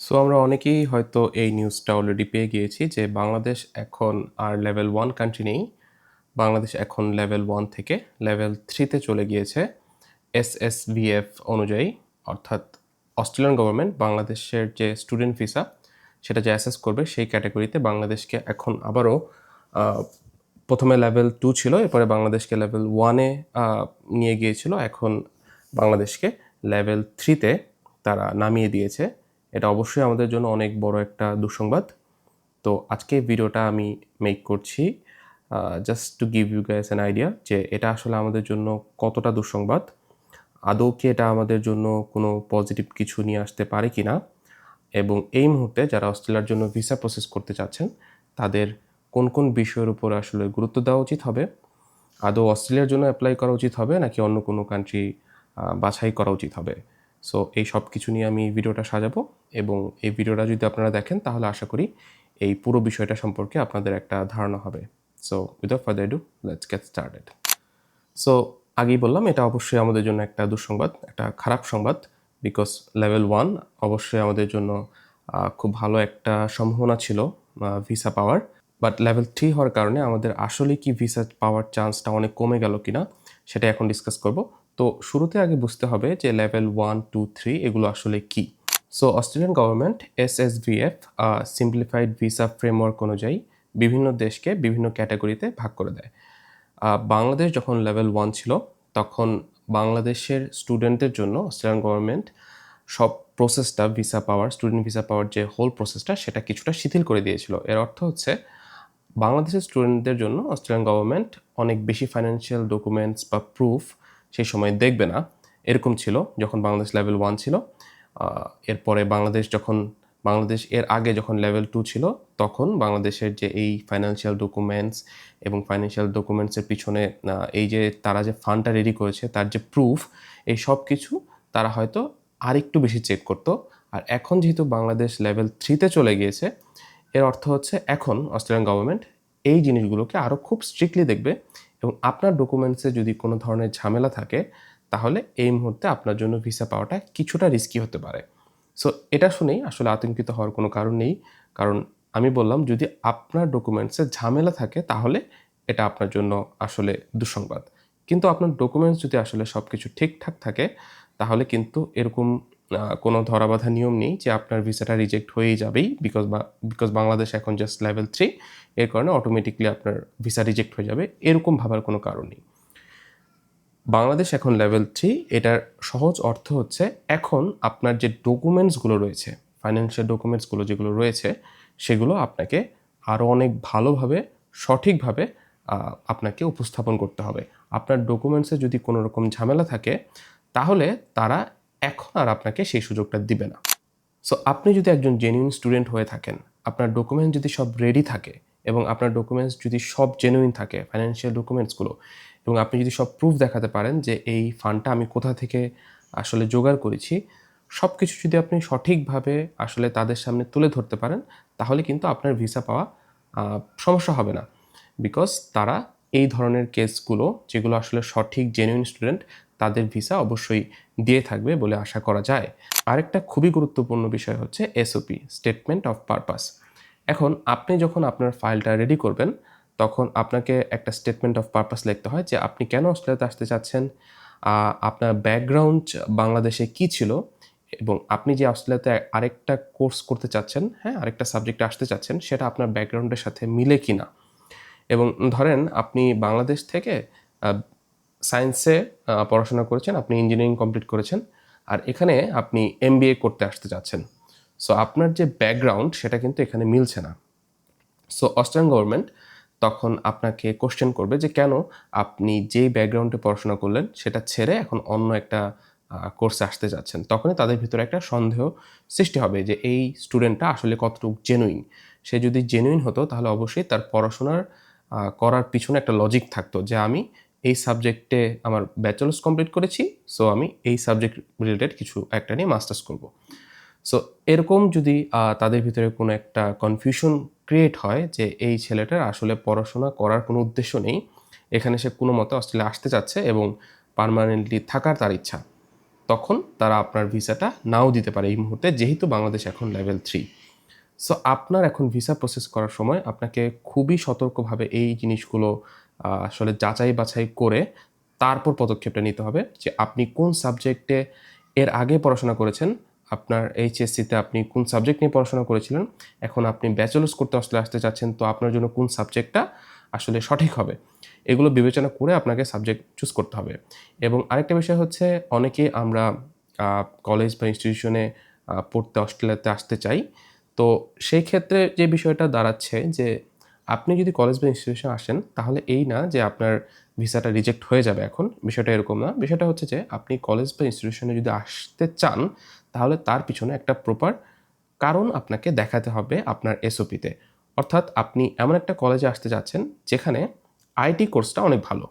So আমরা অনেকেই হয়তো এই নিউজটা অলরেডি পেয়ে গিয়েছি যে বাংলাদেশ এখন আর লেভেল 1 কান্ট্রি নেই। বাংলাদেশ এখন লেভেল 1 থেকে লেভেল 3 তে চলে গিয়েছে এসএসভিএফ অনুযায়ী। অর্থাৎ অস্ট্রেলিয়ান গভর্নমেন্ট বাংলাদেশের যে স্টুডেন্ট ভিসা সেটা যে অ্যাসেস করবে সেই ক্যাটাগরিতে বাংলাদেশকে এখন আবারও প্রথমে লেভেল 2 ছিল, এরপরে বাংলাদেশকে লেভেল 1-এ নিয়ে গিয়েছিল। এখন বাংলাদেশকে লেভেল 3-তে তারা নামিয়ে দিয়েছে। এটা অবশ্যই আমাদের জন্য অনেক বড় একটা দুঃসংবাদ। তো আজকে ভিডিওটা আমি মেক করছি just to give you guys an idea যে এটা আসলে আমাদের জন্য কতটা দুঃসংবাদ, আদৌ কি এটা আমাদের জন্য কোনো পজিটিভ কিছু নিয়ে আসতে পারে কি না, এবং এই মুহূর্তে যারা অস্ট্রেলিয়ার জন্য ভিসা প্রসেস করতে চাচ্ছেন তাদের কোন কোন বিষয়ের উপর আসলে গুরুত্ব দেওয়া উচিত হবে, আদৌ অস্ট্রেলিয়ার জন্য অ্যাপ্লাই করা উচিত হবে নাকি অন্য কোনো কান্ট্রি বাছাই করা উচিত হবে। সো এই সব কিছু নিয়ে আমি ভিডিওটা সাজাবো, এবং এই ভিডিওটা যদি আপনারা দেখেন তাহলে আশা করি এই পুরো বিষয়টা সম্পর্কে আপনাদের একটা ধারণা হবে। So without further do let's get started. So আগেই বললাম এটা অবশ্যই আমাদের জন্য একটা দুঃসংবাদ, একটা খারাপ সংবাদ, বিকজ লেভেল 1 অবশ্যই আমাদের জন্য খুব ভালো একটা সম্ভাবনা ছিল ভিসা পাওয়ার। বাট লেভেল 3 হওয়ার কারণে আমাদের আসলে কি ভিসা পাওয়ার চান্সটা অনেক কমে গেল কিনা সেটা এখন ডিসকাস করব। তো শুরুতে আগে বুঝতে হবে যে লেভেল 1, 2, 3 এগুলো আসলে কি। So Australian government SSVF simplified visa framework অনুযায়ী বিভিন্ন দেশকে বিভিন্ন ক্যাটাগরিতে ভাগ করে দেয়। বাংলাদেশ যখন লেভেল 1 ছিল তখন বাংলাদেশের স্টুডেন্টদের জন্য অস্ট্রেলিয়ান গভর্নমেন্ট সব প্রসেসটা ভিসা পাওয়ার, স্টুডেন্ট ভিসা পাওয়ার যে হোল প্রসেসটা সেটা কিছুটা শিথিল করে দিয়েছিল। এর অর্থ হচ্ছে বাংলাদেশের স্টুডেন্টদের জন্য অস্ট্রেলিয়ান গভর্নমেন্ট অনেক বেশি ফাইন্যান্সিয়াল ডকুমেন্টস বা প্রুফ সেই সময় দেখবে না, এরকম ছিল যখন বাংলাদেশ লেভেল 1 ছিল। এরপরে বাংলাদেশ এর আগে যখন লেভেল 2 ছিল তখন বাংলাদেশের যে এই ফাইন্যান্সিয়াল ডকুমেন্টস এবং ফাইন্যান্সিয়াল ডকুমেন্টসের পিছনে এই যে তারা যে ফান্ডটা রেডি করেছে তার যে প্রুফ, এই সব কিছু তারা হয়তো আরেকটু বেশি চেক করতো। আর এখন যেহেতু বাংলাদেশ লেভেল 3-তে চলে গিয়েছে, এর অর্থ হচ্ছে এখন অস্ট্রেলিয়ান গভর্নমেন্ট এই জিনিসগুলোকে আরও খুব স্ট্রিক্টলি দেখবে, এবং আপনার ডকুমেন্টসে যদি কোনো ধরনের ঝামেলা থাকে তাহলে এই মুহূর্তে আপনার জন্য ভিসা পাওয়াটা কিছুটা রিস্কি হতে পারে। সো এটা শুনেই আসলে আতঙ্কিত হওয়ার কোনো কারণ নেই, কারণ আমি বললাম যদি আপনার ডকুমেন্টসে ঝামেলা থাকে তাহলে এটা আপনার জন্য আসলে দুঃসংবাদ। কিন্তু আপনার ডকুমেন্টস যদি আসলে সব কিছু ঠিকঠাক থাকে তাহলে কিন্তু এরকম কোনো ধরাবাঁধা নিয়ম নেই যে আপনার ভিসাটা রিজেক্ট হয়েই যাবেই, বিকজ বাংলাদেশ এখন জাস্ট লেভেল 3, এর কারণে অটোমেটিকলি আপনার ভিসা রিজেক্ট হয়ে যাবে, এরকম ভাবার কোনো কারণ নেই। বাংলাদেশ এখন লেভেল 3, এটার সহজ অর্থ হচ্ছে এখন আপনার যে ডকুমেন্টসগুলো রয়েছে, ফাইন্যান্সিয়াল ডকুমেন্টসগুলো যেগুলো রয়েছে সেগুলো আপনাকে আরও অনেক ভালোভাবে সঠিকভাবে আপনাকে উপস্থাপন করতে হবে। আপনার ডকুমেন্টসে যদি কোনো রকম ঝামেলা থাকে তাহলে তারা এখন আর আপনাকে সেই সুযোগটা দিবে না। সো আপনি যদি একজন জেনুইন স্টুডেন্ট হয়ে থাকেন, আপনার ডকুমেন্টস যদি সব রেডি থাকে এবং আপনার ডকুমেন্টস যদি সব জেনুইন থাকে ফাইন্যান্সিয়াল ডকুমেন্টসগুলো, এবং আপনি যদি সব প্রুফ দেখাতে পারেন যে এই ফান্ডটা আমি কোথা থেকে আসলে জোগাড় করেছি, সব কিছু যদি আপনি সঠিকভাবে আসলে তাদের সামনে তুলে ধরতে পারেন তাহলে কিন্তু আপনার ভিসা পাওয়া সমস্যা হবে না, বিকজ তারা এই ধরনের কেসগুলো যেগুলো আসলে সঠিক জেনুইন স্টুডেন্ট তাদের ভিসা অবশ্যই দিয়ে থাকবে বলে আশা করা যায়। আরেকটা খুবই গুরুত্বপূর্ণ বিষয় হচ্ছে এসওপি, স্টেটমেন্ট অফ পারপাস। এখন আপনি যখন আপনার ফাইলটা রেডি করবেন তখন আপনাকে একটা স্টেটমেন্ট অফ পারপাস লিখতে হয় যে আপনি কেন অস্ট্রেলিয়াতে আসতে চাচ্ছেন, আপনার ব্যাকগ্রাউন্ড বাংলাদেশে কি ছিল, এবং আপনি যে অস্ট্রেলিয়াতে আরেকটা কোর্স করতে চাচ্ছেন, হ্যাঁ আরেকটা সাবজেক্টে আসতে চাচ্ছেন, সেটা আপনার ব্যাকগ্রাউন্ডের সাথে মিলে কি না। এবং ধরেন আপনি বাংলাদেশ থেকে সায়েন্সে পড়াশোনা করেছেন, আপনি ইঞ্জিনিয়ারিং কমপ্লিট করেছেন, আর এখানে আপনি এমবিএ করতে আসতে চাচ্ছেন। সো আপনার যে ব্যাকগ্রাউন্ড সেটা কিন্তু এখানে মিলছে না। সো অস্ট্রেলিয়ান গভর্নমেন্ট তখন আপনাকে কোশ্চেন করবে যে কেন আপনি যেই ব্যাকগ্রাউন্ডে পড়াশোনা করলেন সেটা ছেড়ে এখন অন্য একটা কোর্সে আসতে যাচ্ছেন। তখনই তাদের ভিতরে একটা সন্দেহ সৃষ্টি হবে যে এই স্টুডেন্টটা আসলে কতটুকু জেনুইন। সে যদি জেনুইন হতো তাহলে অবশ্যই তার পড়াশোনার করার পিছনে একটা লজিক থাকতো যে আমি এই সাবজেক্টে আমার ব্যাচেলার্স কমপ্লিট করেছি, সো আমি এই সাবজেক্ট রিলেটেড কিছু একটা নিয়ে মাস্টার্স করব। সো এরকম যদি তাদের ভিতরে কোনো একটা কনফিউশন ক্রিয়েট হয় যে এই ছেলেটার আসলে পড়াশোনা করার কোনো উদ্দেশ্য নেই, এখানে সে কোনো মতে অস্ট্রেলিয়া আসতে চাচ্ছে এবং পার্মানেন্টলি থাকার তার ইচ্ছা, তখন তারা আপনার ভিসাটা নাও দিতে পারে এই মুহূর্তে, যেহেতু বাংলাদেশ এখন লেভেল 3। সো আপনার এখন ভিসা প্রসেস করার সময় আপনাকে খুবই সতর্কভাবে এই জিনিসগুলো আসলে যাচাই বাছাই করে তারপর পদক্ষেপটা নিতে হবে যে আপনি কোন সাবজেক্টে এর আগে পড়াশোনা করেছেন, আপনার এইচএসসিতে আপনি কোন সাবজেক্ট নিয়ে পড়াশোনা করেছিলেন, এখন আপনি ব্যাচেলার্স করতে আসতে চাচ্ছেন, তো আপনার জন্য কোন সাবজেক্টটা আসলে সঠিক হবে, এগুলো বিবেচনা করে আপনাকে সাবজেক্ট চুজ করতে হবে। এবং আরেকটা বিষয় হচ্ছে, অনেকেই আমরা কলেজ বা ইনস্টিটিউশনে পড়তে অস্ট্রেলিয়াতে আসতে চাই, তো সেই ক্ষেত্রে যে বিষয়টা দাঁড়াচ্ছে যে আপনি যদি কলেজ বা ইনস্টিটিউশনে আসেন তাহলে এই না যে আপনার ভিসাটা রিজেক্ট হয়ে যাবে, এখন বিষয়টা এরকম না। বিষয়টা হচ্ছে যে আপনি কলেজ বা ইনস্টিটিউশনে যদি আসতে চান তাহলে তার পিছনে একটা প্রপার কারণ আপনাকে দেখাতে হবে আপনার এসওপিতে। অর্থাৎ আপনি এমন একটা কলেজে আসতে যাচ্ছেন যেখানে আইটি কোর্সটা অনেক ভালো।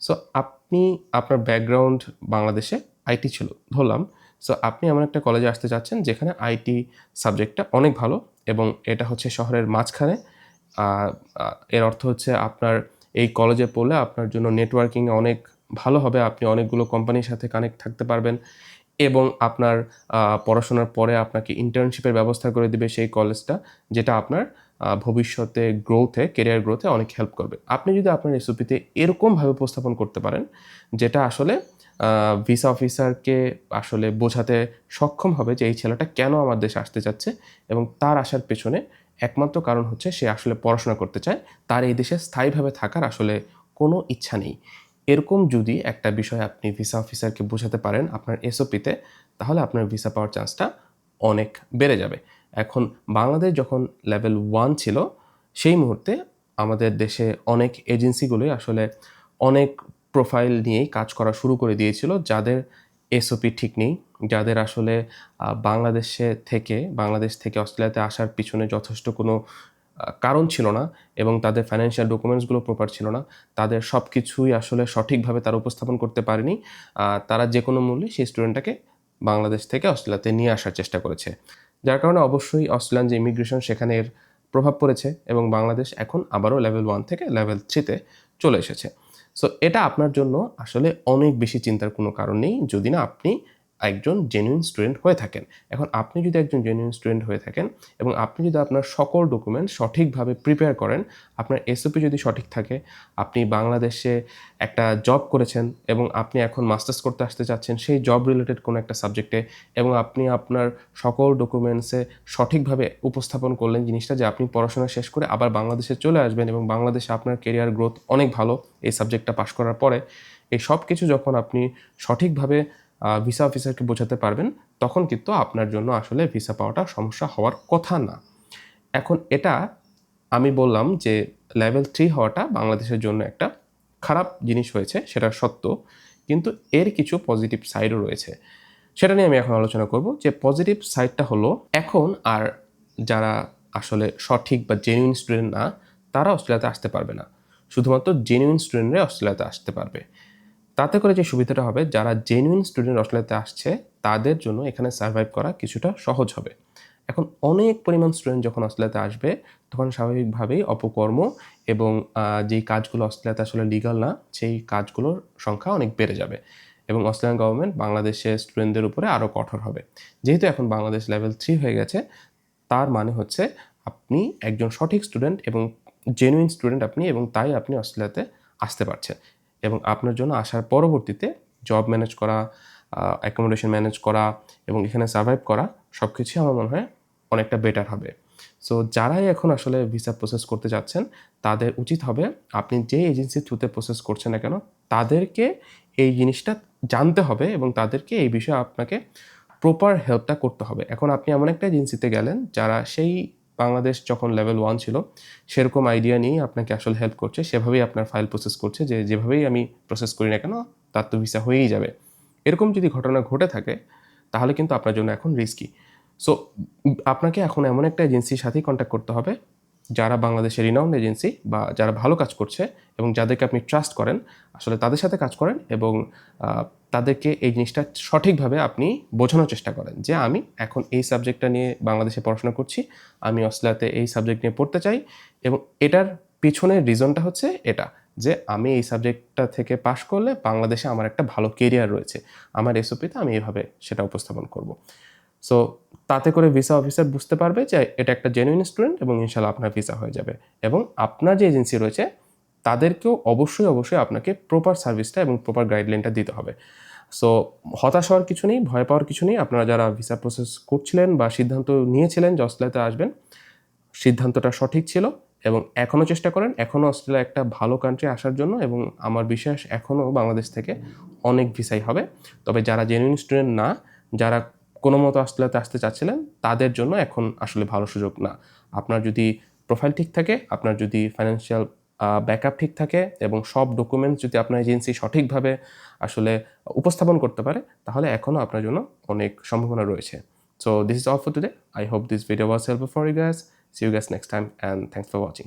সো আপনি, আপনার ব্যাকগ্রাউন্ড বাংলাদেশে আইটি ছিল ধরলাম, সো আপনি এমন একটা কলেজে আসতে যাচ্ছেন যেখানে আইটি সাবজেক্টটা অনেক ভালো এবং এটা হচ্ছে শহরের মাঝখানে। এর অর্থ হচ্ছে আপনার এই কলেজে পড়লে আপনার জন্য নেটওয়ার্কিংয়ে অনেক ভালো হবে, আপনি অনেকগুলো কোম্পানির সাথে কানেক্ট থাকতে পারবেন এবং আপনার পড়াশোনার পরে আপনাকে ইন্টার্নশিপের ব্যবস্থা করে দেবে সেই কলেজটা, যেটা আপনার ভবিষ্যতে গ্রোথে, কেরিয়ার গ্রোথে অনেক হেল্প করবে। আপনি যদি আপনার এসওপিতে এরকমভাবে উপস্থাপন করতে পারেন যেটা আসলে ভিসা অফিসারকে আসলে বোঝাতে সক্ষম হবে যে এই ছেলেটা কেন আমার দেশে আসতে চাচ্ছে এবং তার আসার পেছনে একমাত্র কারণ হচ্ছে সে আসলে পড়াশোনা করতে চায়, তার এই দেশে স্থায়ীভাবে থাকার আসলে কোনো ইচ্ছা নেই, এরকম যদি একটা বিষয় আপনি ভিসা অফিসারকে বোঝাতে পারেন আপনার এসওপিতে, তাহলে আপনার ভিসা পাওয়ার চান্সটা অনেক বেড়ে যাবে। এখন বাংলাদেশ যখন লেভেল 1 ছিল সেই মুহূর্তে আমাদের দেশে অনেক এজেন্সিগুলোই আসলে অনেক প্রোফাইল নিয়েই কাজ করা শুরু করে দিয়েছিল, যাদের এসওপি ঠিক নেই, যাদের আসলে বাংলাদেশ থেকে অস্ট্রেলিয়াতে আসার পিছনে যথেষ্ট কোনো কারণ ছিল না এবং তাদের ফাইন্যান্সিয়াল ডকুমেন্টসগুলো প্রপার ছিল না, তাদের সব কিছুই আসলে সঠিকভাবে তারা উপস্থাপন করতে পারেনি। তারা যে কোনো মূল্যে সেই স্টুডেন্টটাকে বাংলাদেশ থেকে অস্ট্রেলিয়াতে নিয়ে আসার চেষ্টা করেছে, যার কারণে অবশ্যই অস্ট্রেলিয়ান যে ইমিগ্রেশন সেখানে এর প্রভাব পড়েছে এবং বাংলাদেশ এখন আবারও লেভেল 1 থেকে লেভেল 3-তে চলে এসেছে। সো এটা আপনার জন্য আসলে অনেক বেশি চিন্তার কোনো কারণ নেই যদি না আপনি একজন জেনুইন স্টুডেন্ট হয়ে থাকেন। এখন আপনি যদি একজন জেনুইন স্টুডেন্ট হয়ে থাকেন এবং আপনি যদি আপনার সকল ডকুমেন্ট সঠিকভাবে প্রিপেয়ার করেন, আপনার এসওপি যদি সঠিক থাকে, আপনি বাংলাদেশে একটা জব করেছেন এবং আপনি এখন মাস্টার্স করতে আসতে চাচ্ছেন সেই জব রিলেটেড কোনো একটা সাবজেক্টে, এবং আপনি আপনার সকল ডকুমেন্টসে সঠিকভাবে উপস্থাপন করলেন জিনিসটা যে আপনি পড়াশোনা শেষ করে আবার বাংলাদেশে চলে আসবেন এবং বাংলাদেশে আপনার কেরিয়ার গ্রোথ অনেক ভালো এই সাবজেক্টটা পাশ করার পরে, এই সব কিছু যখন আপনি সঠিকভাবে ভিসা অফিসারকে বোঝাতে পারবেন, তখন কিন্তু আপনার জন্য আসলে ভিসা পাওয়াটা সমস্যা হওয়ার কথা না। এখন এটা আমি বললাম যে লেভেল 3 হওয়াটা বাংলাদেশের জন্য একটা খারাপ জিনিস হয়েছে, সেটা সত্য, কিন্তু এর কিছু পজিটিভ সাইডও রয়েছে, সেটা নিয়ে আমি এখন আলোচনা করব। যে পজিটিভ সাইডটা হলো, এখন আর যারা আসলে সঠিক বা জেনুইন স্টুডেন্ট না তারা অস্ট্রেলিয়াতে আসতে পারবে না, শুধুমাত্র জেনুইন স্টুডেন্টরাই অস্ট্রেলিয়াতে আসতে পারবে। তাতে করে যে সুবিধাটা হবে, যারা জেনুইন স্টুডেন্ট অস্ট্রেলিয়াতে আসছে তাদের জন্য এখানে সার্ভাইভ করা কিছুটা সহজ হবে। এখন অনেক পরিমাণ স্টুডেন্ট যখন অস্ট্রেলিয়াতে আসবে তখন স্বাভাবিকভাবেই অপকর্ম এবং যেই কাজগুলো অস্ট্রেলিয়াতে আসলে লিগাল না সেই কাজগুলোর সংখ্যা অনেক বেড়ে যাবে এবং অস্ট্রেলিয়ান গভর্নমেন্ট বাংলাদেশের স্টুডেন্টদের উপরে আরও কঠোর হবে। যেহেতু এখন বাংলাদেশ লেভেল 3 হয়ে গেছে, তার মানে হচ্ছে আপনি একজন সঠিক স্টুডেন্ট এবং জেনুইন স্টুডেন্ট আপনি, এবং তাই আপনি অস্ট্রেলিয়াতে আসতে পারছেন এবং আপনার জন্য আসার পরবর্তীতে জব ম্যানেজ করা, অ্যাকোমোডেশন ম্যানেজ করা এবং এখানে সার্ভাইভ করা সব কিছুই আমার মনে হয় অনেকটা বেটার হবে। সো যারাই এখন আসলে ভিসা প্রসেস করতে যাচ্ছেন তাদের উচিত হবে আপনি যে এজেন্সির থ্রুতে প্রসেস করছেন না কেন তাদেরকে এই জিনিসটা জানতে হবে এবং তাদেরকে এই বিষয়ে আপনাকে প্রপার হেল্পটা করতে হবে। এখন আপনি এমন একটা এজেন্সিতে গেলেন যারা সেই বাংলাদেশ যখন লেভেল 1 ছিল সেরকম আইডিয়া নিয়েই আপনাকে আসলে হেল্প করছে, সেভাবেই আপনার ফাইল প্রসেস করছে যে যেভাবেই আমি প্রসেস করি না কেন তার তো ভিসা হয়েই যাবে। এরকম যদি ঘটনা ঘটে থাকে তাহলে কিন্তু আপনার জন্য এখন রিস্কি। সো আপনাকে এখন এমন একটা এজেন্সির সাথেই কন্ট্যাক্ট করতে হবে যারা বাংলাদেশের রিনাউন্ড এজেন্সি বা যারা ভালো কাজ করছে এবং যাদেরকে আপনি ট্রাস্ট করেন, আসলে তাদের সাথে কাজ করেন এবং তাদেরকে এই জিনিসটা সঠিকভাবে আপনি বোঝানোর চেষ্টা করেন যে আমি এখন এই সাবজেক্টটা নিয়ে বাংলাদেশে পড়াশোনা করছি, আমি অস্ট্রেলিয়াতে এই সাবজেক্ট নিয়ে পড়তে চাই এবং এটার পিছনের রিজনটা হচ্ছে এটা, যে আমি এই সাবজেক্টটা থেকে পাশ করলে বাংলাদেশে আমার একটা ভালো কেরিয়ার রয়েছে, আমার এসওপিতে আমি এভাবে সেটা উপস্থাপন করব। সো তাতে করে ভিসা অফিসার বুঝতে পারবে যে এটা একটা জেনুইন স্টুডেন্ট এবং ইনশাল্লাহ আপনার ভিসা হয়ে যাবে। এবং আপনার যে এজেন্সি রয়েছে তাদেরকেও অবশ্যই আপনাকে প্রপার সার্ভিসটা এবং প্রপার গাইডলাইনটা দিতে হবে। সো হতাশ হওয়ার কিছু নেই, ভয় পাওয়ার কিছু নেই। আপনারা যারা ভিসা প্রসেস করছিলেন বা সিদ্ধান্ত নিয়েছিলেন যে অস্ট্রেলিয়াতে আসবেন, সিদ্ধান্তটা সঠিক ছিল এবং এখনও চেষ্টা করেন, এখনও অস্ট্রেলিয়া একটা ভালো কান্ট্রি আসার জন্য, এবং আমার বিশ্বাস এখনও বাংলাদেশ থেকে অনেক ভিসাই হবে। তবে যারা জেনুইন স্টুডেন্ট না, যারা কোনো মতো অস্ট্রেলিয়াতে আসতে চাচ্ছিলেন, তাদের জন্য এখন আসলে ভালো সুযোগ না। আপনার যদি প্রোফাইল ঠিক থাকে, আপনার যদি ফাইন্যান্সিয়াল ব্যাকআপ ঠিক থাকে এবং সব ডকুমেন্টস যদি আপনার এজেন্সি সঠিকভাবে আসলে উপস্থাপন করতে পারে, তাহলে এখনও আপনার জন্য অনেক সম্ভাবনা রয়েছে। So this is all for today. I hope this video was helpful for you guys. See you guys next time and thanks for watching.